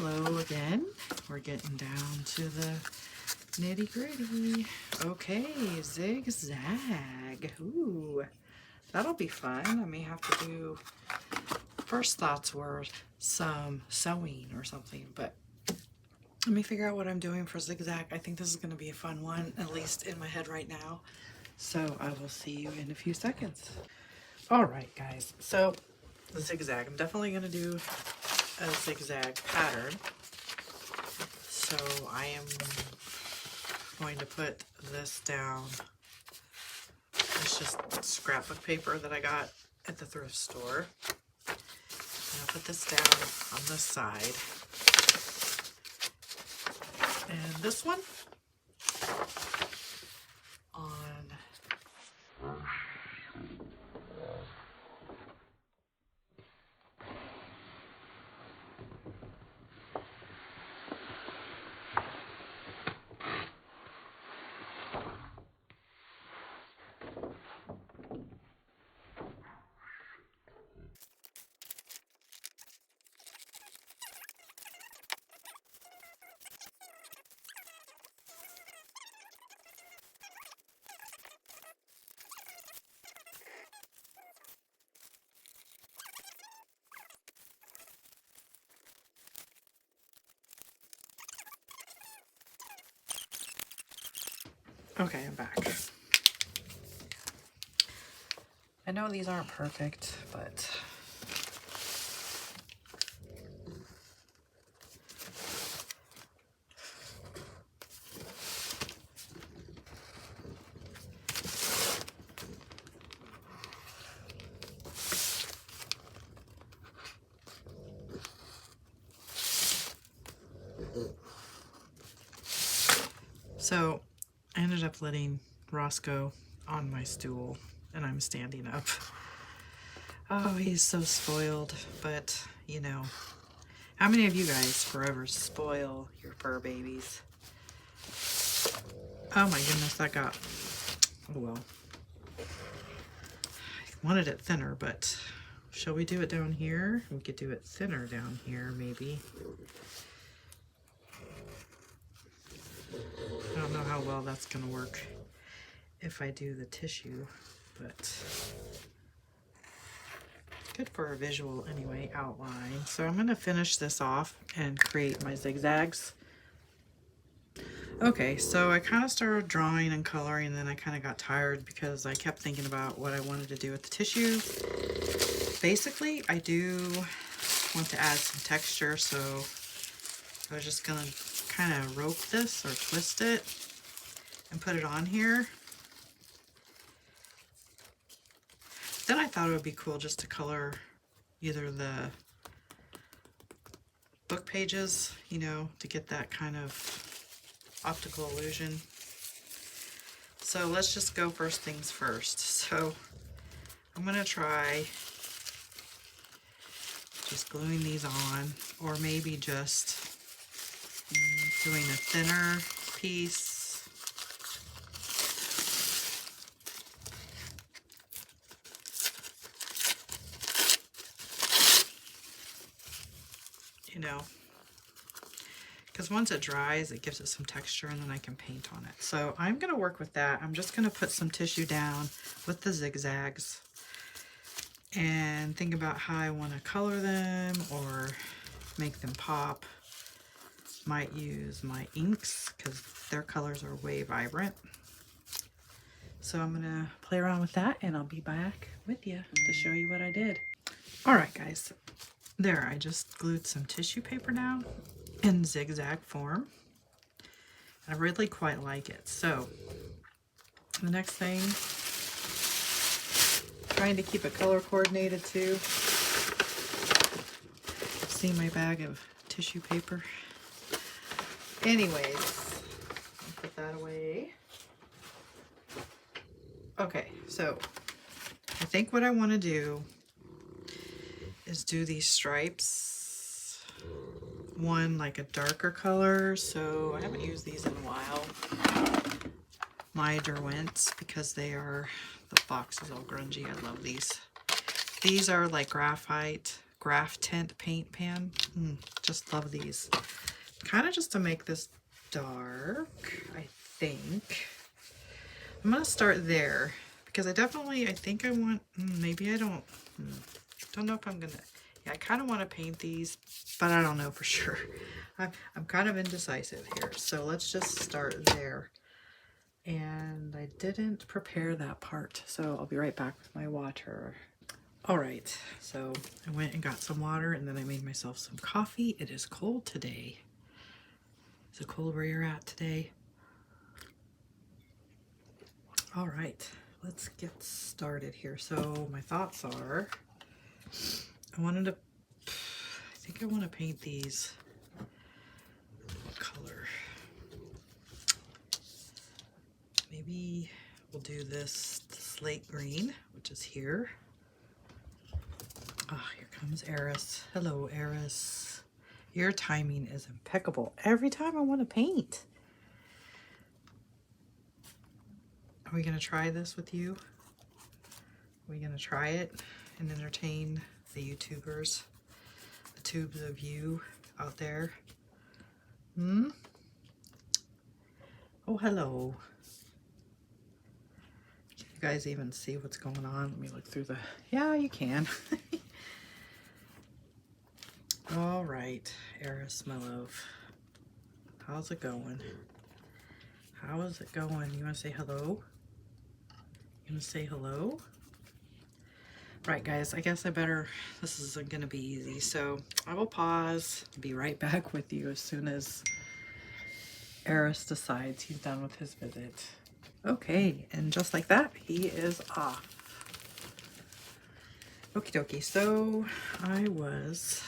Hello again. We're getting down to the nitty gritty. Okay, Zig Zag. Ooh, that'll be fun. I may have to do, first thoughts were some sewing or something, but let me figure out what I'm doing for Zig Zag. I think this is going to be a fun one, at least in my head right now. So I will see you in a few seconds. All right, guys. So the zigzag. I'm definitely going to do a zigzag pattern. So I am going to put this down. It's just scrapbook paper that I got at the thrift store. I'll put this down on this side. And this one on okay, I'm back. I know these aren't perfect, but so I ended up letting Roscoe on my stool and I'm standing up. Oh, he's so spoiled, but you know, how many of you guys forever spoil your fur babies? Oh my goodness, that got, oh well. I wanted it thinner, but shall we do it down here? We could do it thinner down here, maybe. I don't know how well that's going to work if I do the tissue, but good for a visual anyway, outline. So I'm going to finish this off and create my zigzags. Okay, so I kind of started drawing and coloring, and then I kind of got tired because I kept thinking about what I wanted to do with the tissue. Basically, I do want to add some texture, so I was just going to kind of rope this or twist it and put it on here. Then I thought it would be cool just to color either the book pages, you know, to get that kind of optical illusion. So let's just go first things first. So I'm going to try just gluing these on, or maybe just doing a thinner piece. You know, because once it dries, it gives it some texture and then I can paint on it. So I'm going to work with that. I'm just going to put some tissue down with the zigzags and think about how I want to color them or make them pop. Might use my inks because their colors are way vibrant. So I'm going to play around with that and I'll be back with you to show you what I did. All right, guys. There, I just glued some tissue paper down in zigzag form. I really quite like it. So the next thing, trying to keep it color coordinated too. See my bag of tissue paper. Anyways, I'll put that away. Okay, so I think what I want to do is do these stripes. One like a darker color, so I haven't used these in a while. My Derwents, because they are, the box is all grungy. I love these. These are like graphite graph tint paint pan. Just love these. Kind of just to make this dark, I think. I'm going to start there because I think I want, maybe I don't know if I'm going to, yeah, I kind of want to paint these, but I don't know for sure. I'm kind of indecisive here. So let's just start there. And I didn't prepare that part, so I'll be right back with my water. All right, so I went and got some water and then I made myself some coffee. It is cold today. Is it cold where you're at today? All right, let's get started here. So my thoughts are, I think I want to paint these. What color? Maybe we'll do this slate green, which is here. Oh, here comes Eris. Hello, Eris. Your timing is impeccable. Every time I want to paint. Are we going to try this with you? Are we going to try it and entertain the YouTubers, the tubes of you out there? Oh, hello. Can you guys even see what's going on? Let me look through the... Yeah, you can. All right, Eris, my love. How's it going? How is it going? You want to say hello? You want to say hello? Right, guys, I guess this isn't going to be easy, so I will pause and be right back with you as soon as Eris decides he's done with his visit. Okay, and just like that, he is off. Okie dokie, so I was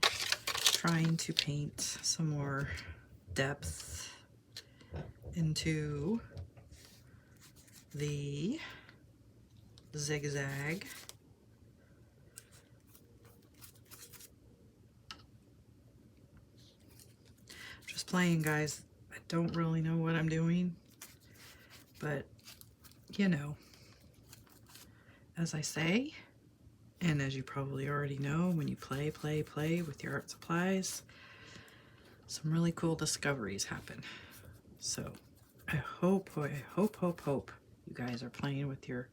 trying to paint some more depth into the Zig Zag. Just playing, guys. I don't really know what I'm doing, but you know, as I say, and as you probably already know, when you play with your art supplies, some really cool discoveries happen. So I hope you guys are playing with your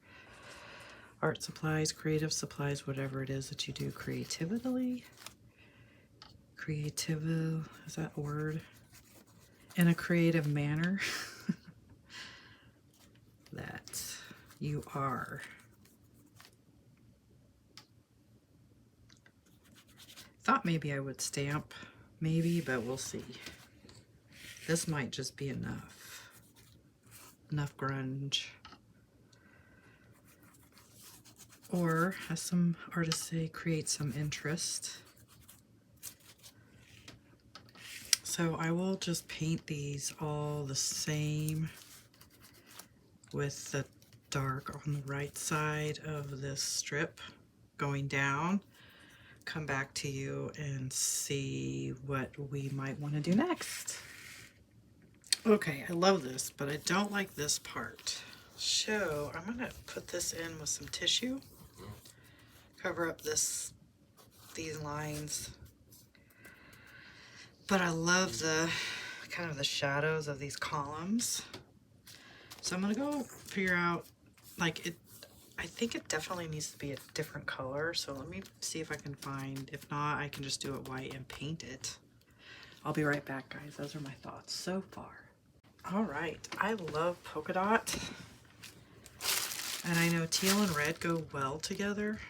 art supplies, creative supplies, whatever it is that you do creatively. Is that a word? In a creative manner. That you are. Thought maybe I would stamp, maybe, but we'll see. This might just be enough. Enough grunge. Or, as some artists say, create some interest. So I will just paint these all the same with the dark on the right side of this strip going down. Come back to you and see what we might want to do next. Okay, I love this, but I don't like this part. So I'm going to put this in with some tissue. Cover up these lines. But I love the kind of the shadows of these columns. So I'm going to go figure out, like, I think it definitely needs to be a different color, so let me see if I can find. If not, I can just do it white and paint it. I'll be right back, guys. Those are my thoughts so far. All right, I love polka dot, and I know teal and red go well together.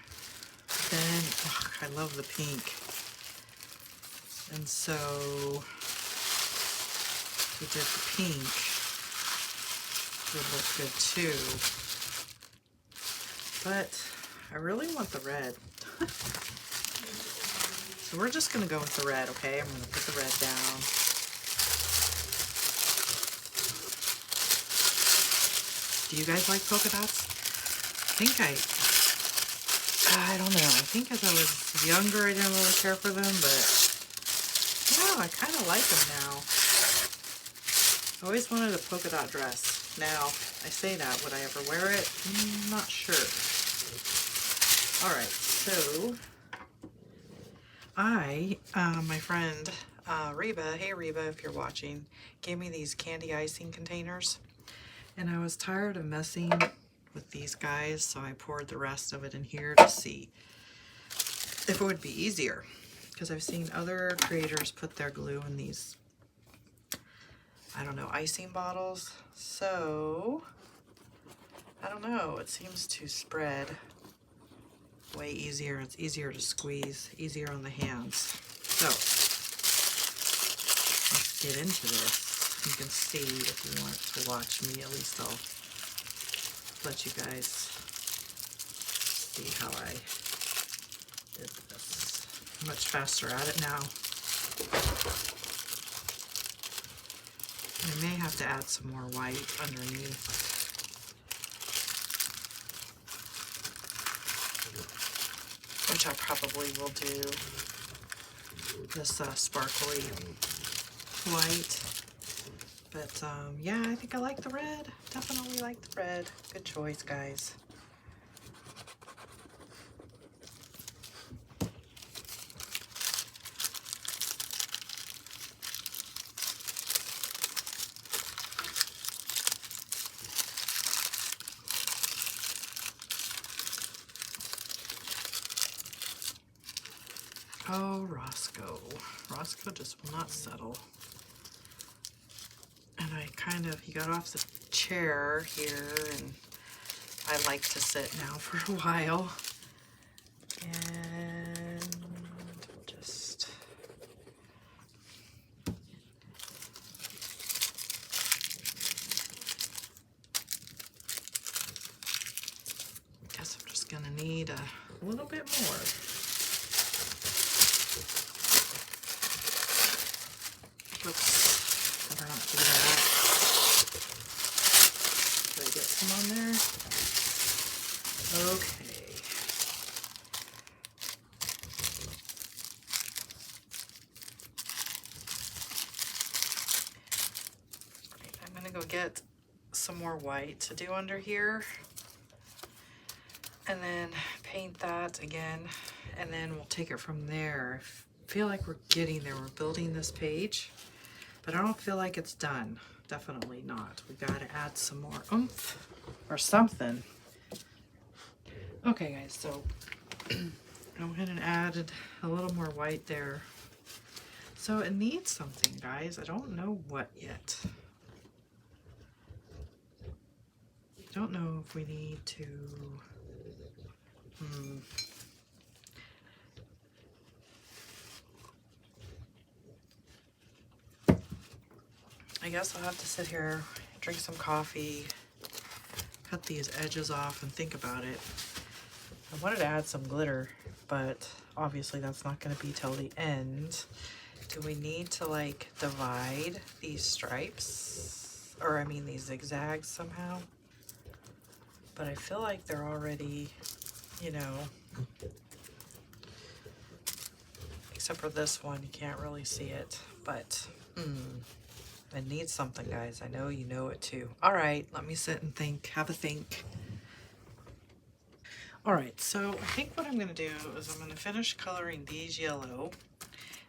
Then, I love the pink, and so if we did the pink, it would look good too. But I really want the red. So we're just gonna go with the red, okay? I'm gonna put the red down. Do you guys like polka dots? I don't know. I think as I was younger, I didn't really care for them, but yeah, I kind of like them now. I always wanted a polka dot dress. Now, I say that, would I ever wear it? Not sure. All right, so My friend Reba, hey Reba, if you're watching, gave me these candy icing containers, and I was tired of messing with these guys, so I poured the rest of it in here to see if it would be easier, because I've seen other creators put their glue in these, I don't know, icing bottles. So I don't know, it seems to spread way easier. It's easier to squeeze, easier on the hands. So let's get into this. You can see if you want to watch me, at least I'll let you guys see how I did this. I'm much faster at it now. I may have to add some more white underneath. Which I probably will do. This sparkly white. But yeah, I think I like the red. Definitely like the red. Good choice, guys. Oh, Roscoe. Roscoe just will not settle. And he got off the chair here, and I like to sit now for a while. And we'll just... guess I'm just gonna need a little bit more. Oops, better not do that. Did I get some on there? Okay. I'm gonna go get some more white to do under here, and then paint that again, and then we'll take it from there. I feel like we're getting there. We're building this page, but I don't feel like it's done. Definitely not. We gotta add some more oomph or something. Okay, guys, so I went ahead and added a little more white there. So it needs something, guys. I don't know what yet. I don't know if we need to... I guess I'll have to sit here, drink some coffee, cut these edges off, and think about it. I wanted to add some glitter, but obviously that's not going to be till the end. Do we need to like divide these stripes? Or I mean these zigzags somehow? But I feel like they're already, you know, except for this one, you can't really see it, but it needs something, guys. I know you know it too. All right, let me sit and think, have a think. All right, so I think what I'm gonna do is I'm gonna finish coloring these yellow.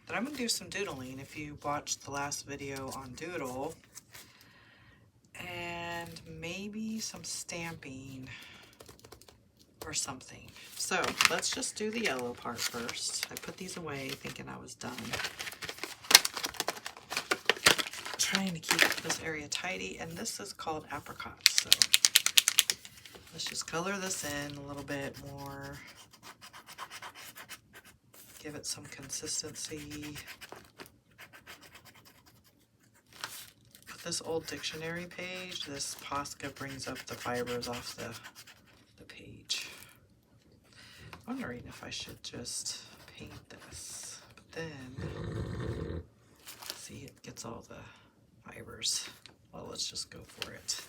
Then I'm gonna do some doodling if you watched the last video on doodle. And maybe some stamping or something. So let's just do the yellow part first. I put these away thinking I was done. Trying to keep this area tidy, and this is called apricot, so let's just color this in a little bit more, give it some consistency. With this old dictionary page, this Posca brings up the fibers off the page. I'm wondering if I should just paint this, but then see, it gets all the fibers. Well, let's just go for it.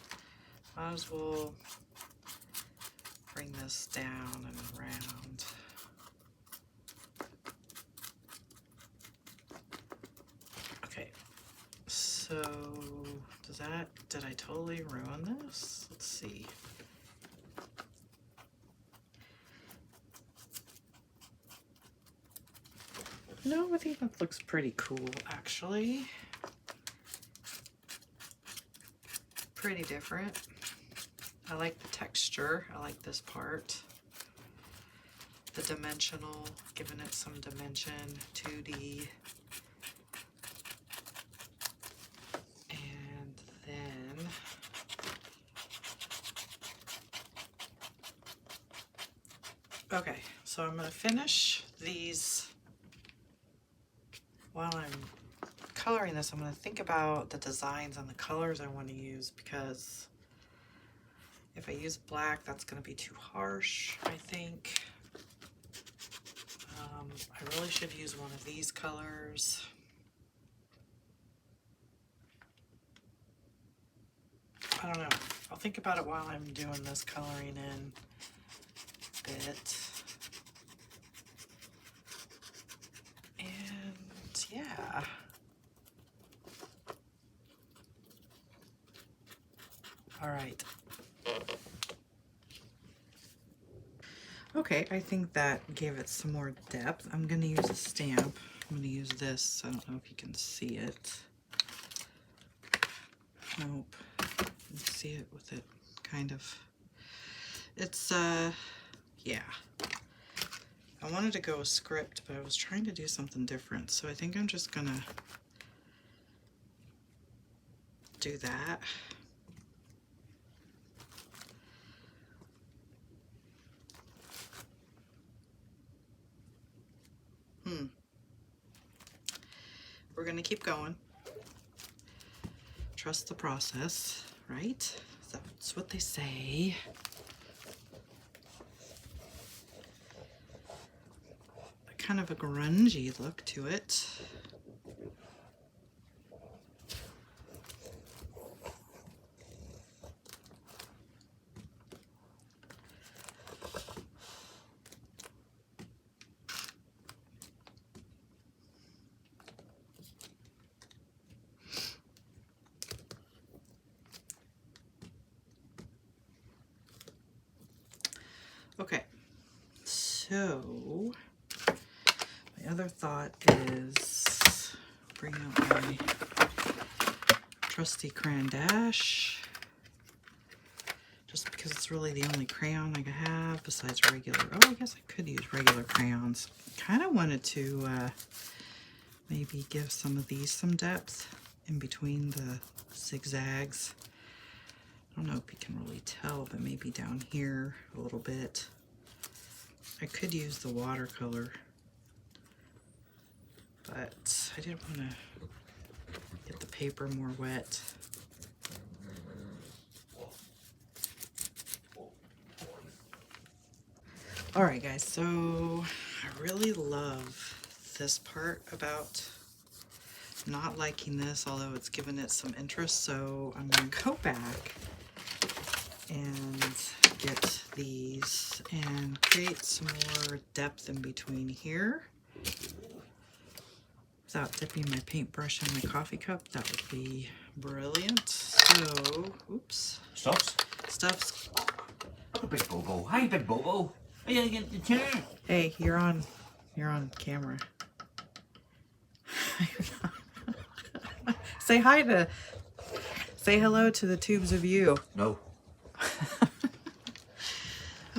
Might as well bring this down and around. Okay, so did I totally ruin this? Let's see. No, I think that looks pretty cool, actually. Pretty different. I like the texture. I like this part. The dimensional, giving it some dimension, 2D. And then okay, so I'm going to finish these while I'm coloring this. I'm going to think about the designs and the colors I want to use, because if I use black, that's going to be too harsh, I think. I really should use one of these colors. I don't know. I'll think about it while I'm doing this coloring in bit. And yeah. All right. Okay, I think that gave it some more depth. I'm going to use a stamp. I'm going to use this. I don't know if you can see it. Nope. You can see it with it kind of. It's, yeah. I wanted to go with script, but I was trying to do something different. So I think I'm just going to do that. We're going to keep going. Trust the process, right? That's what they say. Kind of a grungy look to it. Okay, so my other thought is bring out my trusty crayon dash, just because it's really the only crayon I have besides regular. Oh, I guess I could use regular crayons. Kind of wanted to maybe give some of these some depth in between the zigzags. I don't know if you can really tell, but maybe down here a little bit. I could use the watercolor, but I didn't want to get the paper more wet. Alright guys, so I really love this part about not liking this, although it's given it some interest, so I'm going to go back and get these and create some more depth in between here without dipping my paintbrush in my coffee cup. That would be brilliant. So, oops. Stuffs. Big Bobo. Hi, Big Bobo. Are you getting the chair? Hey, you're on camera. Say hello to the tubes of you. No.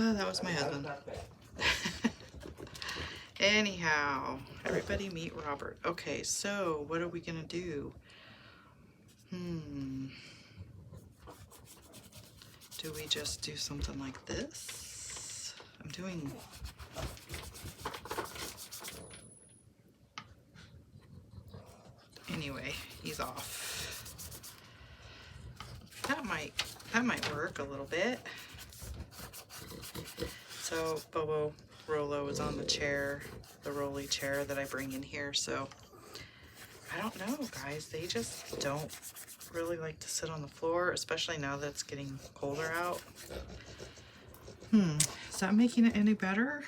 Oh, that was my husband. Anyhow, everybody meet Robert. Okay, so what are we gonna do? Do we just do something like this? I'm doing... Anyway, he's off. That might work a little bit. So Bobo Rolo is on the chair, the rolly chair that I bring in here. So I don't know, guys. They just don't really like to sit on the floor, especially now that it's getting colder out. Is that making it any better?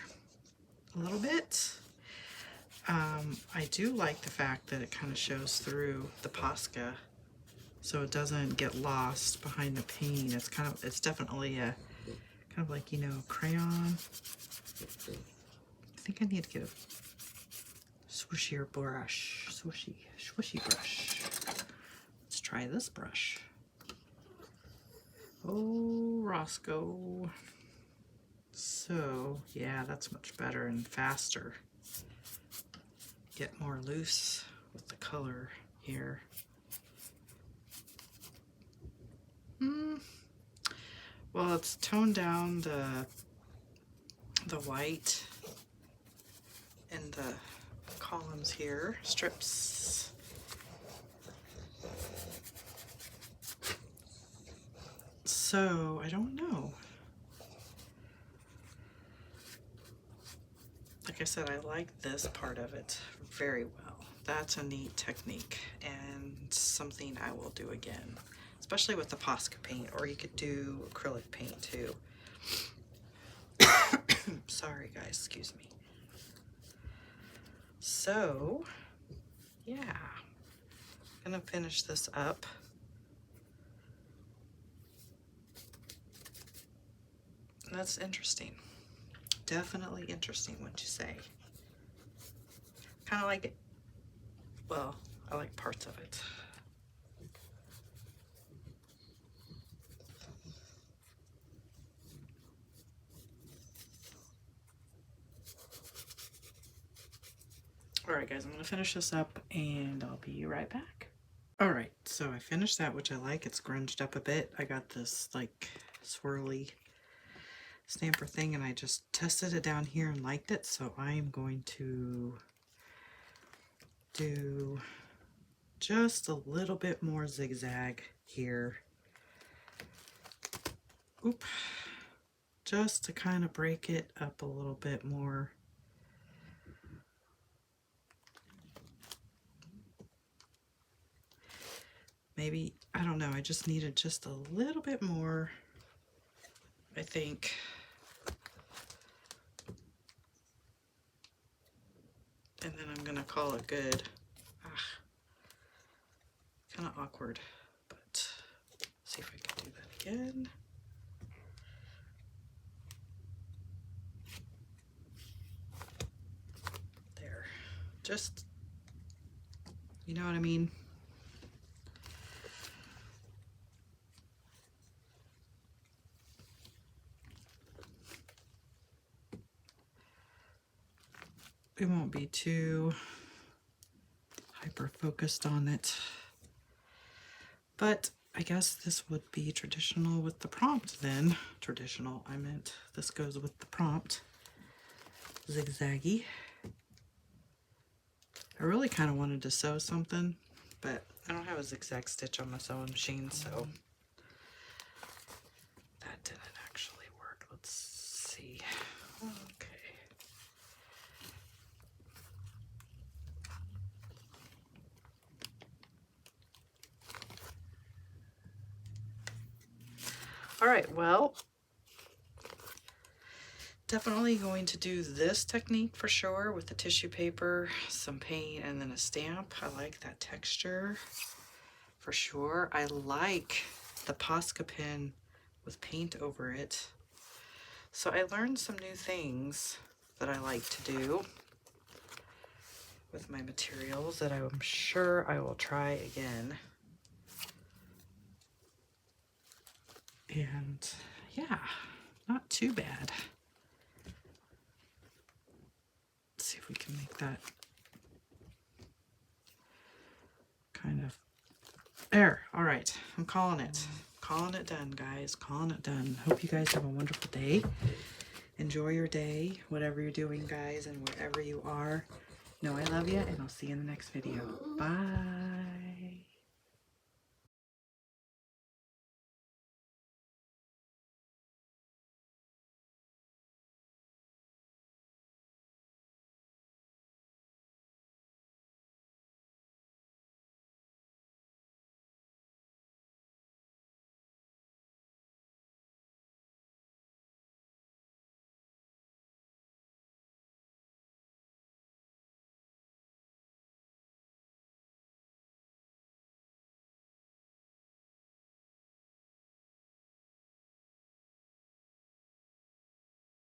A little bit. I do like the fact that it kind of shows through the Posca, so it doesn't get lost behind the paint. It's definitely a kind of like, you know, crayon. I think I need to get a swooshier brush. Swooshy brush. Let's try this brush. Oh, Roscoe. So, yeah, that's much better and faster. Get more loose with the color here. Well, it's toned down the white in the columns here, strips. So, I don't know. Like I said, I like this part of it very well. That's a neat technique and something I will do again, especially with the Posca paint, or you could do acrylic paint too. Sorry guys, excuse me. So, yeah, I'm gonna finish this up. That's interesting. Definitely interesting, wouldn't you say? Kind of like it. Well, I like parts of it. Alright guys, I'm going to finish this up and I'll be right back. Alright, so I finished that, which I like. It's grunged up a bit. I got this like swirly stamper thing and I just tested it down here and liked it, so I'm going to do just a little bit more zigzag here. Oop. Just to kind of break it up a little bit more. Maybe, I don't know, I just needed just a little bit more, I think. And then I'm gonna call it good. Kind of awkward, but see if I can do that again. There. Just, you know what I mean? We won't be too hyper focused on it, but I guess this would be traditional with the prompt then. Traditional, I meant this goes with the prompt. Zigzaggy. I really kind of wanted to sew something, but I don't have a zigzag stitch on my sewing machine, so that didn't actually work. Let's see. Okay. All right, well, definitely going to do this technique for sure with the tissue paper, some paint, and then a stamp. I like that texture for sure. I like the Posca pen with paint over it. So I learned some new things that I like to do with my materials that I'm sure I will try again. And yeah, not too bad. Let's see if we can make that kind of there. All right, I'm calling it. Calling it done, guys. Calling it done. Hope you guys have a wonderful day. Enjoy your day, whatever you're doing, guys, and wherever you are. Know I love you, and I'll see you in the next video. Bye.